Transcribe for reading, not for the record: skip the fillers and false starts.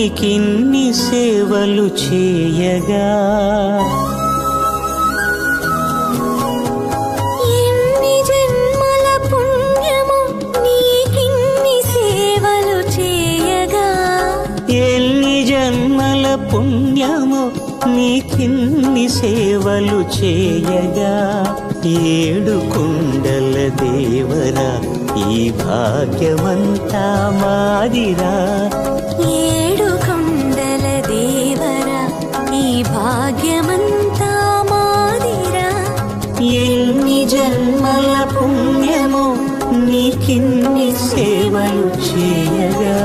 నీకిన్ని సేవలు చేయగా ఎన్ని జన్మల పుణ్యము నీకిన్ని సేవలు చేయగా ఎన్ని జన్మల పుణ్యము నీకిన్ని సేవలు చేయగా ఏడు కుండల దేవరా ఈ భాగ్యమంతా మాదిరా ఏడు కొండల దేవరా ఈ భాగ్యమంతా మాదిరా ఎన్ని జన్మల పుణ్యము నీకిన్ని సేవలు చేయగా